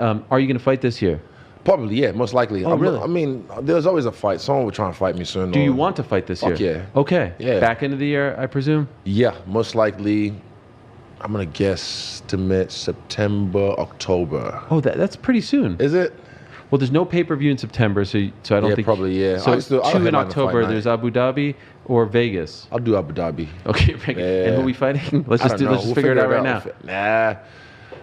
Are you going to fight this year? Probably, yeah, most likely. Oh, really? I mean, there's always a fight. Someone will try and fight me soon. Do you want to fight this year? Fuck yeah. Okay. Yeah. Back into the year, I presume? Yeah, most likely. I'm gonna guess to mid-September, October. Oh, that's pretty soon. Is it? Well, there's no pay-per-view in September, so I don't think... probably, yeah. So I'll two in headline the fight October, night. there's Abu Dhabi or Vegas. I'll do Abu Dhabi. Okay, Vegas. Yeah. And who are we fighting? Let's just We'll figure it out right now. Nah.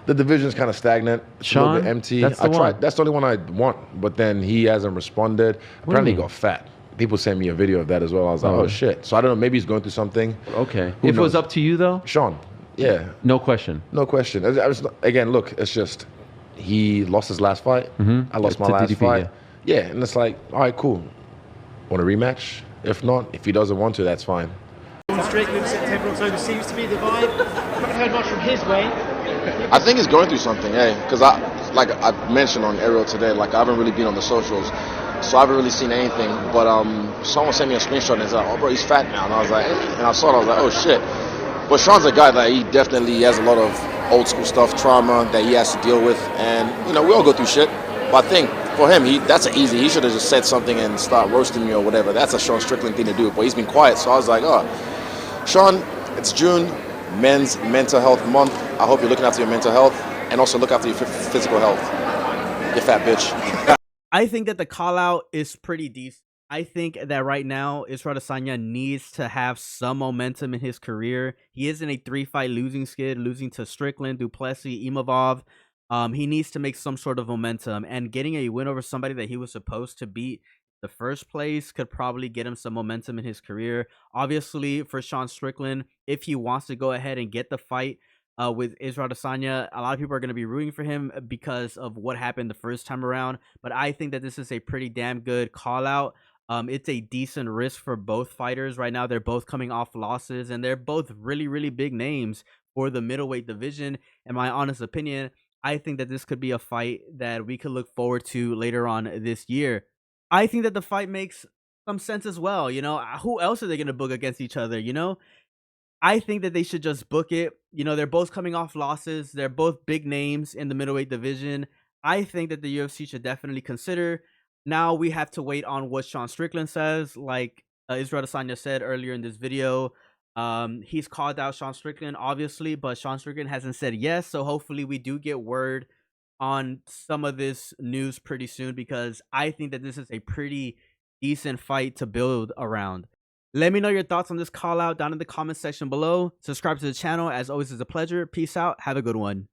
The division's kind of stagnant. It's a Sean? little bit empty. That's the I tried. one. That's the only one I want. But then he hasn't responded. Apparently he got fat. People sent me a video of that as well. I was like, oh shit. So I don't know. Maybe he's going through something. Okay. Who If it was knows? up to you, though? Sean. Yeah. No question. No question. Again, look, it's just he lost his last fight. I lost my To last DDP, fight. Yeah, and it's like, all right, cool. Want a rematch? If not, if he doesn't want to, that's fine. Strickland, September, October seems to be the vibe. Haven't heard much from his way. I think he's going through something, because like I mentioned on Ariel today, like I haven't really been on the socials, so I haven't really seen anything. But someone sent me a screenshot and said, "Oh, bro, he's fat now," and I was like, and I saw it, I was like, "Oh shit." But Sean's a guy that he definitely has a lot of old school stuff, trauma that he has to deal with, and we all go through shit. But I think for him, that's easy. He should have just said something and start roasting me or whatever. That's a Sean Strickland thing to do. But he's been quiet, so I was like, oh, Sean, it's June, Men's Mental Health Month. I hope you're looking after your mental health and also look after your physical health. You fat bitch. I think that the call out is pretty decent. I think that right now Israel Adesanya needs to have some momentum in his career. He is in a 3-fight losing skid, losing to Strickland, Duplessis, Imavov. He needs to make some sort of momentum, and getting a win over somebody that he was supposed to beat the first place could probably get him some momentum in his career. Obviously, for Sean Strickland, if he wants to go ahead and get the fight with Israel Adesanya, a lot of people are going to be rooting for him because of what happened the first time around. But I think that this is a pretty damn good call out. It's a decent risk for both fighters right now. They're both coming off losses, and they're both really, really big names for the middleweight division. In my honest opinion, I think that this could be a fight that we could look forward to later on this year. I think that the fight makes some sense as well. Who else are they going to book against each other? I think that they should just book it. They're both coming off losses. They're both big names in the middleweight division. I think that the UFC should definitely consider. Now we have to wait on what Sean Strickland says. Like Israel Adesanya said earlier in this video, he's called out Sean Strickland, obviously, but Sean Strickland hasn't said yes. So hopefully we do get word on some of this news pretty soon, because I think that this is a pretty decent fight to build around. Let me know your thoughts on this call out down in the comment section below. Subscribe to the channel. As always, it's a pleasure. Peace out. Have a good one.